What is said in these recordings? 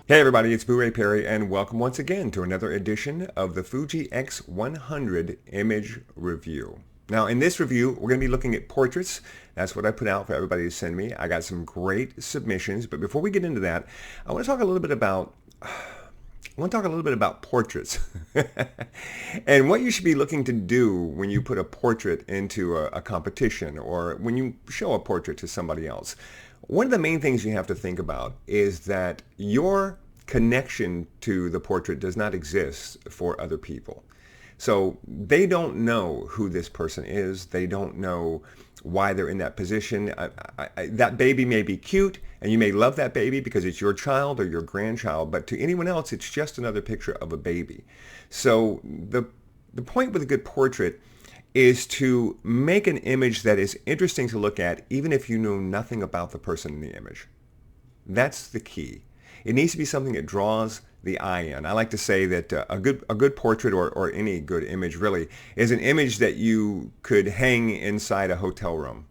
Hey everybody, it's Booray Perry and welcome once again to another edition of the Fuji X100 Image Review. Now in this review, we're going to be looking at portraits. That's what I put out for everybody to send me. I got some great submissions, but before we get into that, I want to talk a little bit about portraits and what you should be looking to do when you put a portrait into a competition or when you show a portrait to somebody else. One of the main things you have to think about is that your connection to the portrait does not exist for other people. So they don't know who this person is. They don't know why they're in that position. That baby may be cute and you may love that baby because it's your child or your grandchild, but to anyone else, it's just another picture of a baby. So the point with a good portrait is to make an image that is interesting to look at even if you know nothing about the person in the image. That's the key. It needs to be something that draws the eye in. I like to say that a good portrait or any good image really is an image that you could hang inside a hotel room.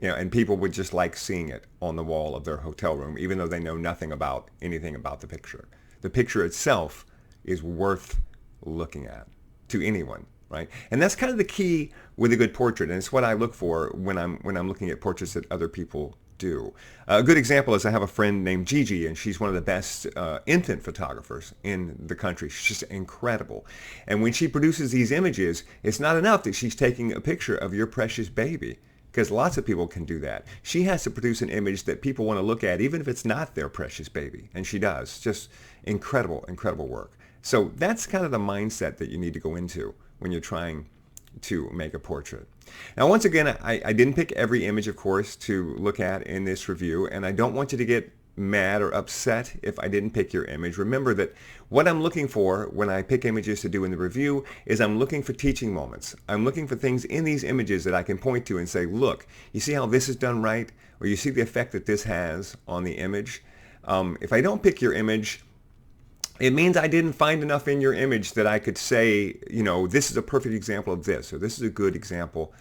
And people would just like seeing it on the wall of their hotel room even though they know nothing about anything about the picture. The picture itself is worth looking at to anyone. Right? And that's kind of the key with a good portrait, and it's what I look for when I'm looking at portraits that other people do. A good example is I have a friend named Gigi, and she's one of the best infant photographers in the country. She's just incredible. And when she produces these images, it's not enough that she's taking a picture of your precious baby, because lots of people can do that. She has to produce an image that people want to look at, even if it's not their precious baby, and she does. Just incredible, incredible work. So that's kind of the mindset that you need to go into when you're trying to make a portrait. Now, once again, I didn't pick every image, of course, to look at in this review, and I don't want you to get mad or upset if I didn't pick your image. Remember that what I'm looking for when I pick images to do in the review is I'm looking for teaching moments. I'm looking for things in these images that I can point to and say, look, you see how this is done right? Or you see the effect that this has on the image? If I don't pick your image, it means I didn't find enough in your image that I could say, this is a perfect example of this, or this is a good example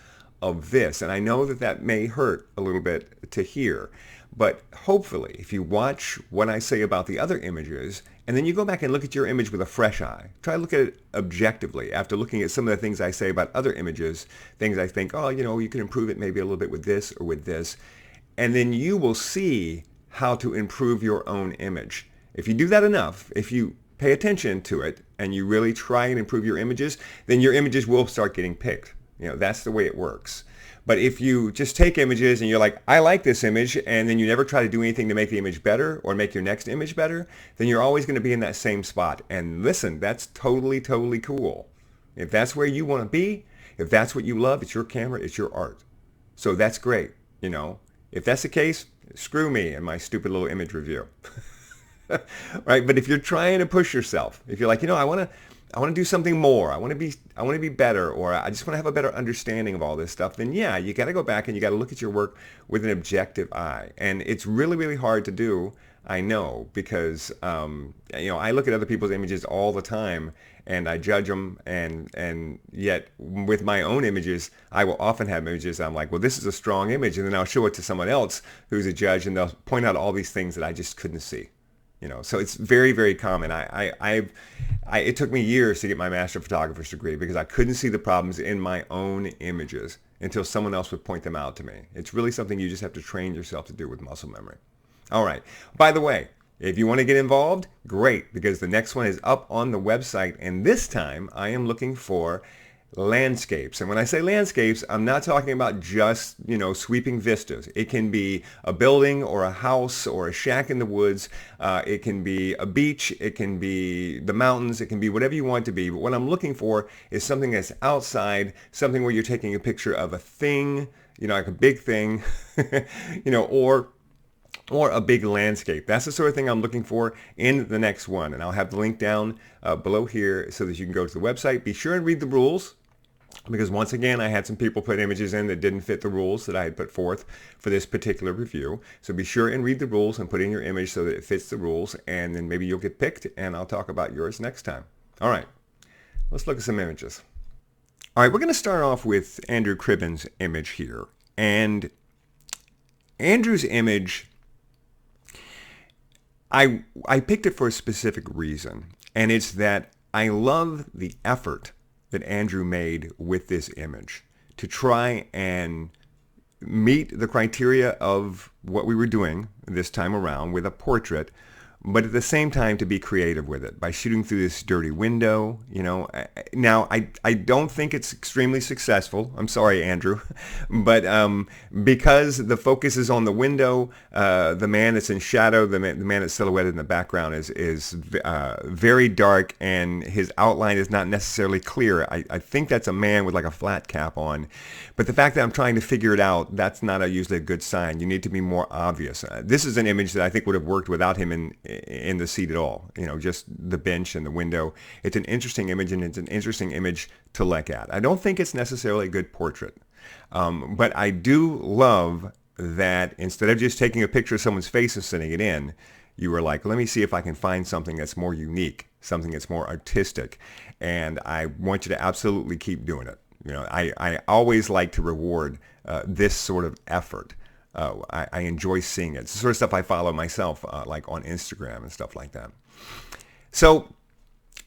of this. And I know that that may hurt a little bit to hear, but hopefully if you watch what I say about the other images, and then you go back and look at your image with a fresh eye, try to look at it objectively after looking at some of the things I say about other images, things I think, you can improve it maybe a little bit with this or with this, and then you will see how to improve your own image. If you do that enough, if you pay attention to it and you really try and improve your images, then your images will start getting picked. That's the way it works. But if you just take images and you're like, I like this image, and then you never try to do anything to make the image better or make your next image better, then you're always going to be in that same spot. And listen, that's totally, totally cool. If that's where you want to be, if that's what you love, it's your camera, it's your art. So that's great. If that's the case, screw me and my stupid little image review. Right? But if you're trying to push yourself, if you're like, I want to do something more, I want to be better, or I just want to have a better understanding of all this stuff, then yeah, you got to go back and you got to look at your work with an objective eye. And it's really, really hard to do, I know, because I look at other people's images all the time and I judge them, and yet with my own images, I will often have images I'm like, well, this is a strong image, and then I'll show it to someone else who's a judge, and they'll point out all these things that I just couldn't see. So it's very, very common. It took me years to get my master photographer's degree because I couldn't see the problems in my own images until someone else would point them out to me. It's really something you just have to train yourself to do with muscle memory. All right. By the way, if you want to get involved, great, because the next one is up on the website, and this time I am looking for landscapes. And when I say landscapes, I'm not talking about just, sweeping vistas. It can be a building or a house or a shack in the woods. It can be a beach. It can be the mountains. It can be whatever you want it to be. But what I'm looking for is something that's outside, something where you're taking a picture of a thing, like a big thing, or a big landscape. That's the sort of thing I'm looking for in the next one. And I'll have the link down below here so that you can go to the website. Be sure and read the rules, because once again, I had some people put images in that didn't fit the rules that I had put forth for this particular review. So be sure and read the rules and put in your image so that it fits the rules, and then maybe you'll get picked, and I'll talk about yours next time. All right, let's look at some images. All right, we're going to start off with Andrew Cribben's image here. And Andrew's image I picked it for a specific reason, and it's that I love the effort that Andrew made with this image to try and meet the criteria of what we were doing this time around with a portrait, but at the same time to be creative with it by shooting through this dirty window. Now I don't think it's extremely successful. I'm sorry, Andrew, but because the focus is on the window, the man that's in shadow, the man that's silhouetted in the background is very dark, and his outline is not necessarily clear. I think that's a man with like a flat cap on, but the fact that I'm trying to figure it out, that's not usually a good sign. You need to be more obvious. This is an image that I think would have worked without him in the seat at all. Just the bench and the window. It's an interesting image, and it's an interesting image to look at. I don't think it's necessarily a good portrait, but I do love that instead of just taking a picture of someone's face and sending it in, you were like, let me see if I can find something that's more unique, something that's more artistic, and I want you to absolutely keep doing it. I always like to reward this sort of effort. I enjoy seeing it. It's the sort of stuff I follow myself, like on Instagram and stuff like that. So,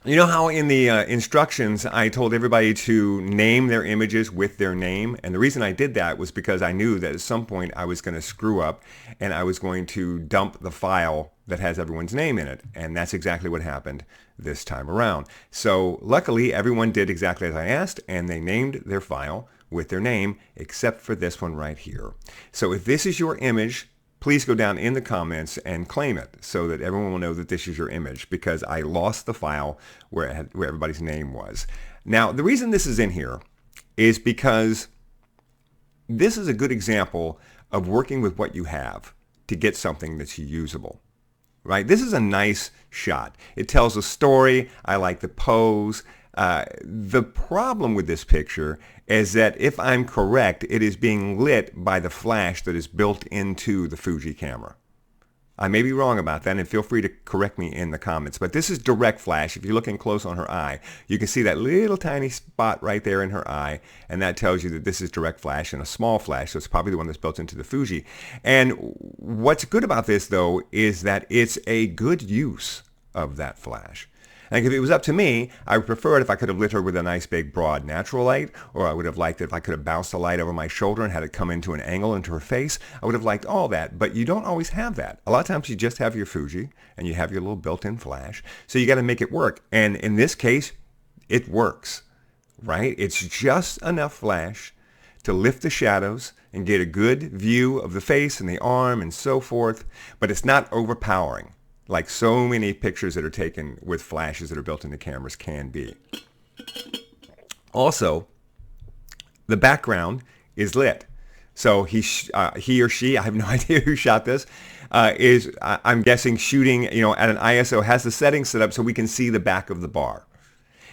you know how in the instructions I told everybody to name their images with their name? And the reason I did that was because I knew that at some point I was going to screw up and I was going to dump the file that has everyone's name in it. And that's exactly what happened this time around. So luckily everyone did exactly as I asked, and they named their file with their name, except for this one right here. So if this is your image, please go down in the comments and claim it so that everyone will know that this is your image, because I lost the file where everybody's name was. Now, the reason this is in here is because this is a good example of working with what you have to get something that's usable. Right? This is a nice shot. It tells a story. I like the pose. The problem with this picture is that if I'm correct, it is being lit by the flash that is built into the Fuji camera. I may be wrong about that, and feel free to correct me in the comments, but this is direct flash. If you're looking close on her eye, you can see that little tiny spot right there in her eye, and that tells you that this is direct flash and a small flash, so it's probably the one that's built into the Fuji. And what's good about this, though, is that it's a good use of that flash. Like if it was up to me, I would prefer it if I could have lit her with a nice big broad natural light, or I would have liked it if I could have bounced the light over my shoulder and had it come into an angle into her face. I would have liked all that, but you don't always have that. A lot of times you just have your Fuji and you have your little built-in flash, so you got to make it work. And in this case, it works, right? It's just enough flash to lift the shadows and get a good view of the face and the arm and so forth, but it's not overpowering, like so many pictures that are taken with flashes that are built into cameras can be. Also, the background is lit. So he or she, I have no idea who shot this, I'm guessing shooting, at an ISO, has the settings set up so we can see the back of the bar.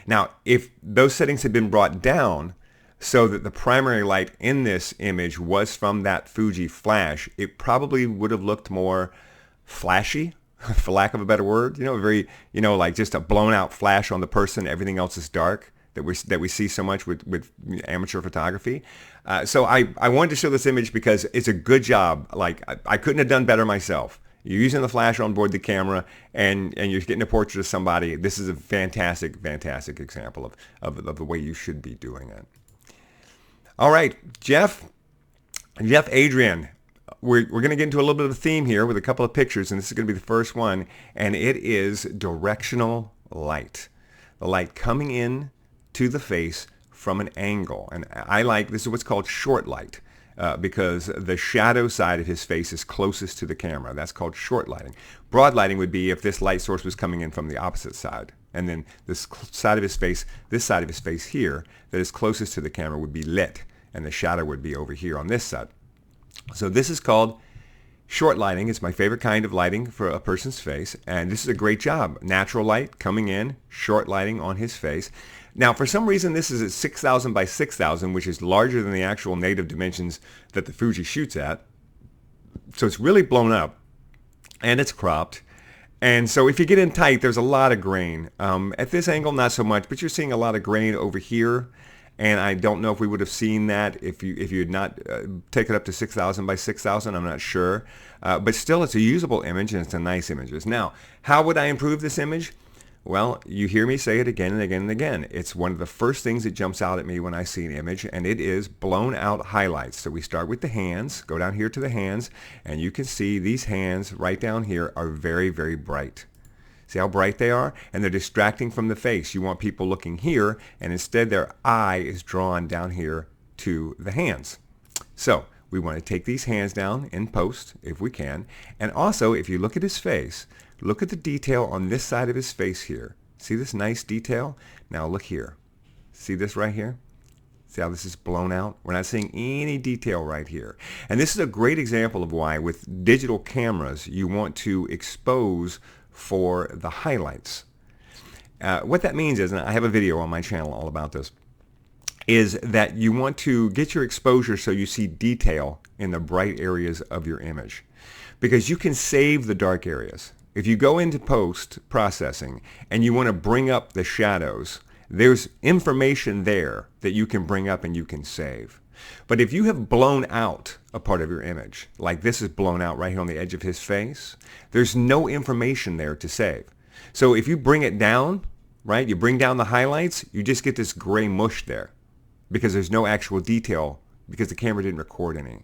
Now, if those settings had been brought down so that the primary light in this image was from that Fuji flash, it probably would have looked more flashy, for lack of a better word, very, like just a blown out flash on the person. Everything else is dark that we see so much with amateur photography. So I wanted to show this image because it's a good job. Like I couldn't have done better myself. You're using the flash on board the camera and you're getting a portrait of somebody. This is a fantastic, fantastic example of the way you should be doing it. All right, Jeff Adrian. We're going to get into a little bit of a theme here with a couple of pictures, and this is going to be the first one, and it is directional light. The light coming in to the face from an angle. And this is what's called short light, because the shadow side of his face is closest to the camera. That's called short lighting. Broad lighting would be if this light source was coming in from the opposite side, and then this side of his face here that is closest to the camera would be lit, and the shadow would be over here on this side. So this is called short lighting. It's my favorite kind of lighting for a person's face, and this is a great job. Natural light coming in, short lighting on his face. Now, for some reason, this is at 6,000 by 6,000, which is larger than the actual native dimensions that the Fuji shoots at. So it's really blown up, and it's cropped. And so if you get in tight, there's a lot of grain. At this angle, not so much, but you're seeing a lot of grain over here. And I don't know if we would have seen that if you had not taken it up to 6,000 by 6,000. I'm not sure. But still, it's a usable image, and it's a nice image. Now, how would I improve this image? Well, you hear me say it again and again and again. It's one of the first things that jumps out at me when I see an image, and it is blown out highlights. So we start with the hands, go down here to the hands, and you can see these hands right down here are very, very bright. See how bright they are? And they're distracting from the face. You want people looking here, and instead their eye is drawn down here to the hands. So we want to take these hands down in post if we can. And also, if you look at his face, look at the detail on this side of his face here. See this nice detail? Now look here. See this right here? See how this is blown out? We're not seeing any detail right here. And this is a great example of why with digital cameras you want to expose for the highlights. What that means is, and I have a video on my channel all about this, is that you want to get your exposure so you see detail in the bright areas of your image. Because you can save the dark areas. If you go into post-processing and you want to bring up the shadows, there's information there that you can bring up and you can save. But if you have blown out a part of your image, like this is blown out right here on the edge of his face, there's no information there to save. So if you bring it down, right, you bring down the highlights, you just get this gray mush there because there's no actual detail because the camera didn't record any.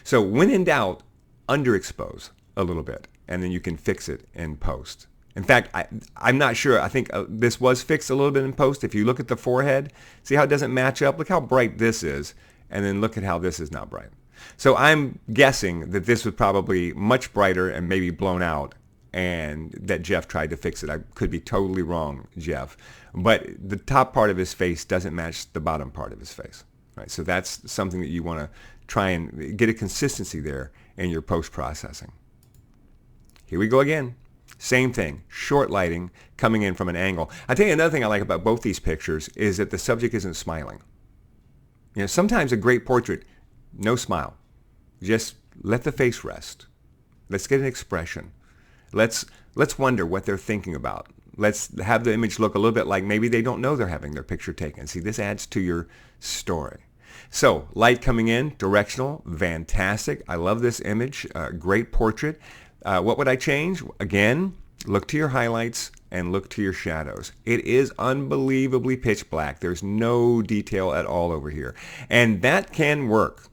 So when in doubt, underexpose a little bit, and then you can fix it in post. In fact, I'm not sure. I think this was fixed a little bit in post. If you look at the forehead, see how it doesn't match up? Look how bright this is, and then look at how this is not bright. So I'm guessing that this was probably much brighter and maybe blown out, and that Jeff tried to fix it. I could be totally wrong, Jeff. But the top part of his face doesn't match the bottom part of his face. Right? So that's something that you want to try and get a consistency there in your post-processing. Here we go again. Same thing, short lighting coming in from an angle. I tell you another thing I like about both these pictures is that the subject isn't smiling. You know, sometimes a great portrait, no smile. Just let the face rest. Let's get an expression. Let's wonder what they're thinking about. Let's have the image look a little bit like maybe they don't know they're having their picture taken. See, this adds to your story. So, light coming in, directional, fantastic. I love this image, great portrait. What would I change? Again, look to your highlights and look to your shadows. It is unbelievably pitch black. There's no detail at all over here. And that can work.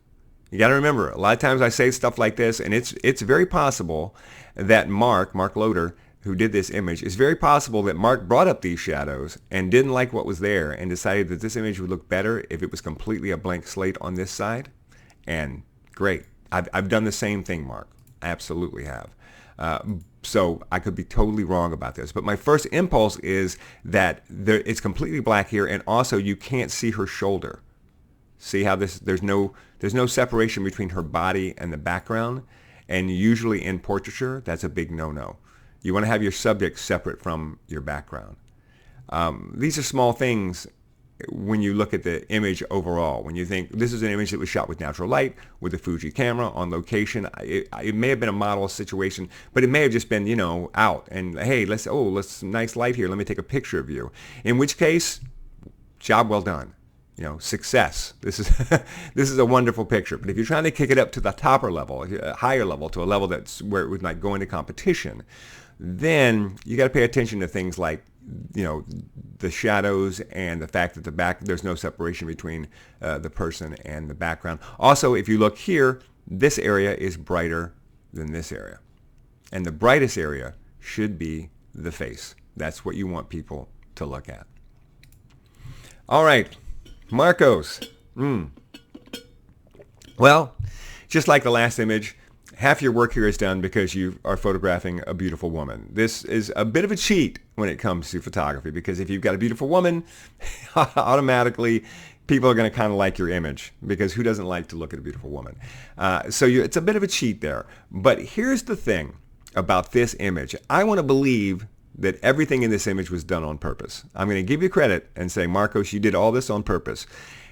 You got to remember, a lot of times I say stuff like this, and it's very possible that Mark Loader, who did this image, it's very possible that Mark brought up these shadows and didn't like what was there and decided that this image would look better if it was completely a blank slate on this side. And great. I've done the same thing, Mark. I absolutely have. So I could be totally wrong about this. But my first impulse is that it's completely black here, and also you can't see her shoulder. See how there's no separation between her body and the background, and usually in portraiture, that's a big no-no. You want to have your subject separate from your background. These are small things when you look at the image overall. When you think this is an image that was shot with natural light, with a Fuji camera on location. It may have been a model situation, but it may have just been, you know, out and hey, let's nice light here. Let me take a picture of you. In which case, job well done. You know, success. This is a wonderful picture. But if you're trying to kick it up to the topper level, a higher level, to a level that's where it would like go into competition, then you got to pay attention to things like, you know, the shadows and the fact that there's no separation between the person and the background. Also, if you look here, this area is brighter than this area. And the brightest area should be the face. That's what you want people to look at. All right, Marcos. Well, just like the last image, half your work here is done because you are photographing a beautiful woman. This is a bit of a cheat when it comes to photography, because if you've got a beautiful woman, automatically people are going to kind of like your image, because who doesn't like to look at a beautiful woman? So it's a bit of a cheat there. But here's the thing about this image. I want to believe that everything in this image was done on purpose. I'm going to give you credit and say, Marcos, you did all this on purpose.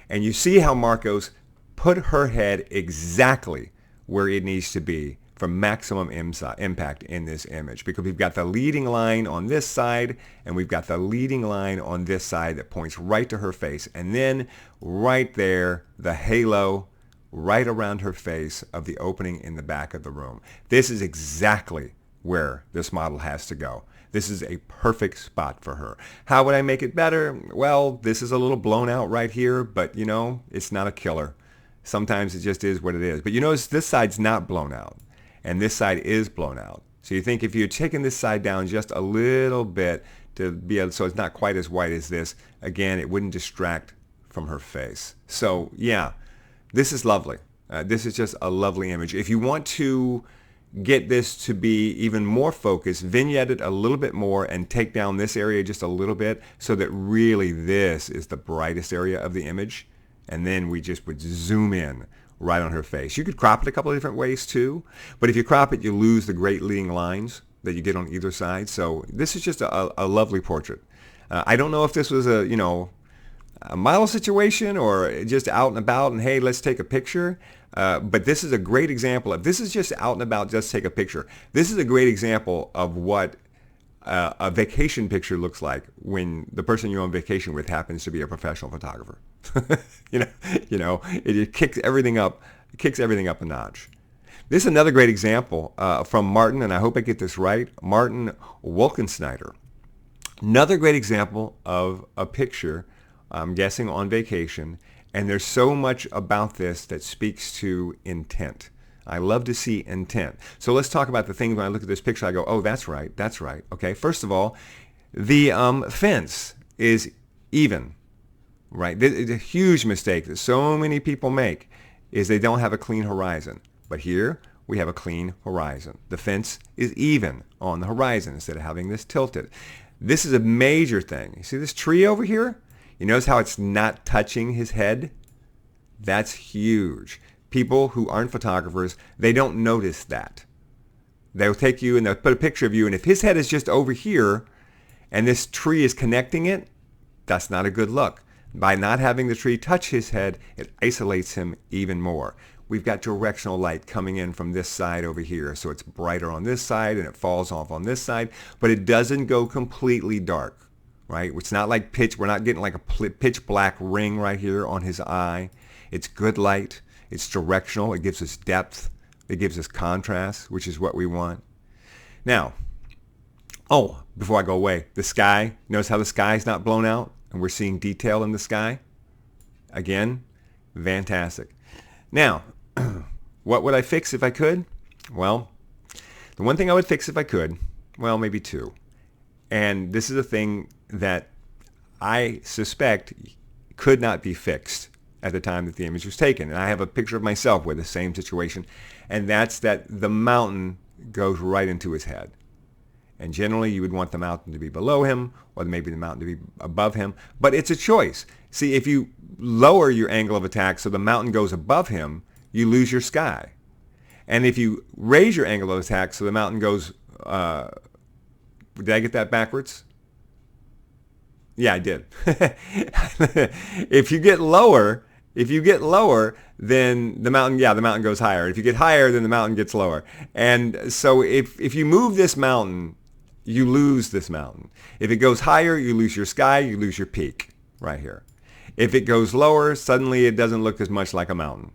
And you see how Marcos put her head exactly where it needs to be for maximum impact in this image, because we've got the leading line on this side and we've got the leading line on this side that points right to her face, and then right there the halo right around her face of the opening in the back of the room. This is exactly where this model has to go. This is a perfect spot for her. How would I make it better? Well, this is a little blown out right here, but you know, it's not a killer. Sometimes it just is what it is. But you notice this side's not blown out, and this side is blown out. So you think if you're taking this side down just a little bit to be able, so it's not quite as white as this, again, it wouldn't distract from her face. So yeah, this is lovely. This is just a lovely image. If you want to get this to be even more focused, vignette it a little bit more and take down this area just a little bit so that really this is the brightest area of the image. And then we just would zoom in right on her face. You could crop it a couple of different ways too, but if you crop it, you lose the great leading lines that you get on either side. So this is just a lovely portrait. I don't know if this was a, you know, a model situation or just out and about and hey, let's take a picture. But this is a great example of, this is just out and about, just take a picture. This is a great example of what a vacation picture looks like when the person you're on vacation with happens to be a professional photographer. you know, it kicks everything up a notch. This is another great example from Martin, and I hope I get this right, Martin Wolkenschneider. Another great example of a picture, I'm guessing on vacation, and there's so much about this that speaks to intent. I love to see intent. So let's talk about the things when I look at this picture, I go, oh, that's right, that's right. Okay, first of all, the fence is even, right? It's a huge mistake that so many people make is they don't have a clean horizon. But here we have a clean horizon. The fence is even on the horizon instead of having this tilted. This is a major thing. You see this tree over here? You notice how it's not touching his head? That's huge. People who aren't photographers, they don't notice that. They'll take you and they'll put a picture of you, and if his head is just over here and this tree is connecting it, that's not a good look. By not having the tree touch his head, it isolates him even more. We've got directional light coming in from this side over here, so it's brighter on this side and it falls off on this side, but it doesn't go completely dark, right? It's not like pitch, we're not getting like a pitch black ring right here on his eye. It's good light. It's directional. It gives us depth. It gives us contrast, which is what we want. Now, oh, before I go away, the sky. Notice how the sky is not blown out and we're seeing detail in the sky? Again, fantastic. Now, what would I fix if I could? Well, the one thing I would fix if I could, well, maybe two. And this is a thing that I suspect could not be fixed at the time that the image was taken. And I have a picture of myself with the same situation, and that's that the mountain goes right into his head. And generally you would want the mountain to be below him, or maybe the mountain to be above him, but it's a choice. See, if you lower your angle of attack so the mountain goes above him, you lose your sky. And if you raise your angle of attack so the mountain goes, did I get that backwards? Yeah, I did. If you get lower, then the mountain goes higher. If you get higher, then the mountain gets lower. And so if you move this mountain, you lose this mountain. If it goes higher, you lose your sky, you lose your peak right here. If it goes lower, suddenly it doesn't look as much like a mountain.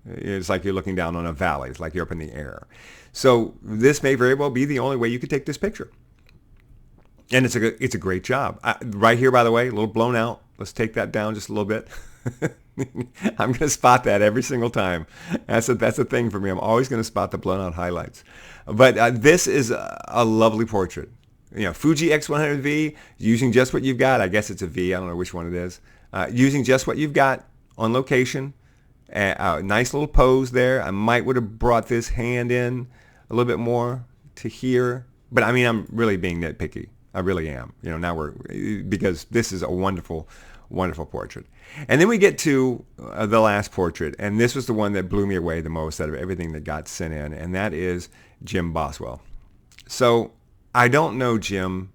It's like you're looking down on a valley. It's like you're up in the air. So this may very well be the only way you could take this picture. And it's a great job. Right here, by the way, a little blown out. Let's take that down just a little bit. I'm going to spot that every single time. That's a thing for me. I'm always going to spot the blown out highlights. But this is a lovely portrait. You know, Fuji X100V, using just what you've got. I guess it's a V. I don't know which one it is. Using just what you've got on location. A nice little pose there. I might would have brought this hand in a little bit more to here. But I mean, I'm really being nitpicky. I really am. You know, now because this is a wonderful, wonderful portrait. And then we get to the last portrait, and this was the one that blew me away the most out of everything that got sent in, and that is Jim Boswell. So I don't know Jim.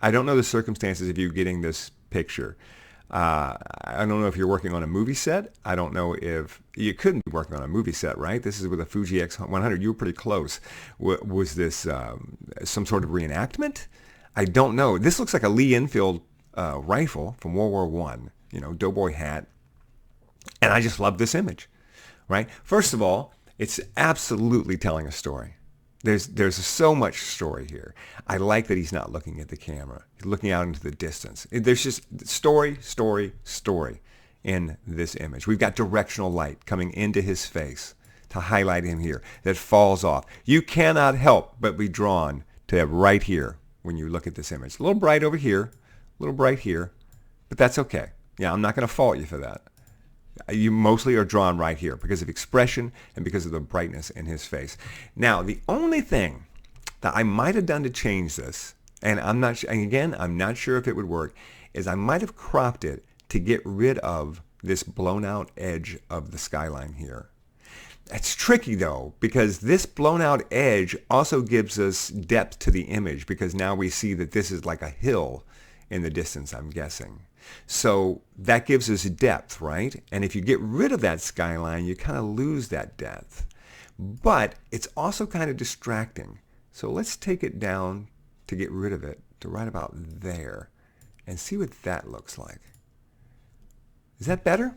I don't know the circumstances of you getting this picture. I don't know if you're working on a movie set. I don't know if you couldn't be working on a movie set, right? This is with a Fuji X100. You were pretty close. Was this some sort of reenactment? I don't know. This looks like a Lee Enfield rifle from World War One. You know, doughboy hat. And I just love this image, right? First of all, it's absolutely telling a story. There's so much story here. I like that he's not looking at the camera. He's looking out into the distance. There's just story, story, story in this image. We've got directional light coming into his face to highlight him here that falls off. You cannot help but be drawn to right here when you look at this image. A little bright over here, a little bright here, but that's okay. Yeah, I'm not going to fault you for that. You mostly are drawn right here because of expression and because of the brightness in his face. Now, the only thing that I might have done to change this, and I'm not sure if it would work, is I might have cropped it to get rid of this blown out edge of the skyline here. It's tricky though, because this blown out edge also gives us depth to the image, because now we see that this is like a hill in the distance, I'm guessing. So that gives us depth, right? And if you get rid of that skyline, you kind of lose that depth. But it's also kind of distracting. So let's take it down to get rid of it to right about there and see what that looks like. Is that better?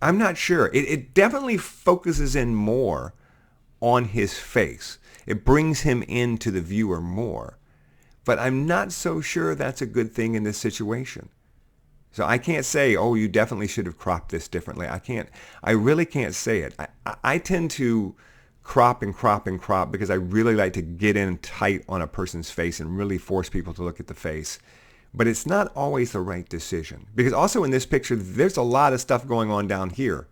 I'm not sure. It definitely focuses in more on his face. It brings him into the viewer more. But I'm not so sure that's a good thing in this situation. So I can't say, oh, you definitely should have cropped this differently. I really can't say it. I tend to crop and crop and crop because I really like to get in tight on a person's face and really force people to look at the face. But it's not always the right decision. Because also in this picture, there's a lot of stuff going on down here,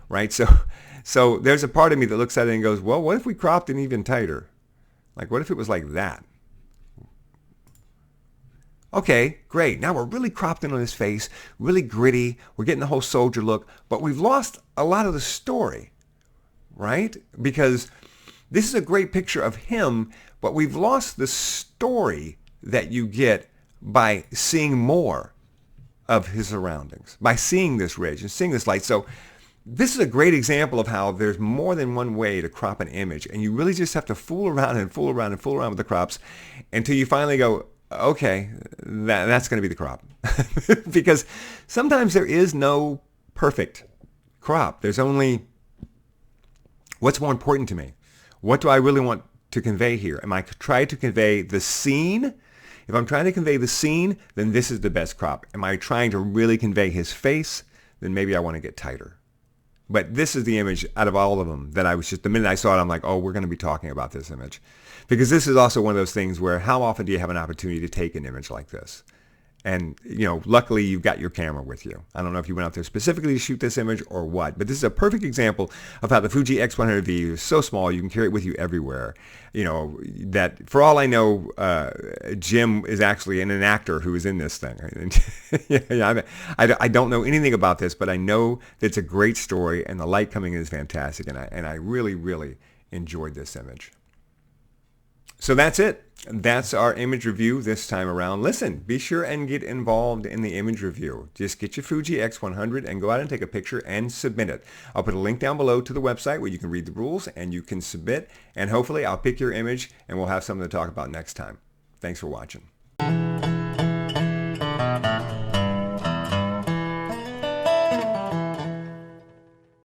right? So there's a part of me that looks at it and goes, well, what if we cropped it even tighter? Like, what if it was like that? Okay, great. Now we're really cropped in on his face, really gritty. We're getting the whole soldier look, but we've lost a lot of the story, right? Because this is a great picture of him, but we've lost the story that you get by seeing more of his surroundings, by seeing this ridge and seeing this light. So this is a great example of how there's more than one way to crop an image, and you really just have to fool around and fool around and fool around with the crops until you finally go, okay, that's going to be the crop. Because sometimes there is no perfect crop. There's only what's more important to me. What do I really want to convey here? Am I trying to convey the scene? If I'm trying to convey the scene, then this is the best crop. Am I trying to really convey his face? Then maybe I want to get tighter. But this is the image out of all of them that I was just, the minute I saw it, I'm like, oh, we're going to be talking about this image. Because this is also one of those things where how often do you have an opportunity to take an image like this? And, you know, luckily you've got your camera with you. I don't know if you went out there specifically to shoot this image or what, but this is a perfect example of how the Fuji X100V is so small you can carry it with you everywhere. You know, that for all I know, Jim is actually an actor who is in this thing. I don't know anything about this, but I know that it's a great story and the light coming in is fantastic, and I really, really enjoyed this image. So that's it. That's our image review this time around. Listen, be sure and get involved in the image review. Just get your Fuji X100 and go out and take a picture and submit it. I'll put a link down below to the website where you can read the rules and you can submit. And hopefully I'll pick your image and we'll have something to talk about next time. Thanks for watching.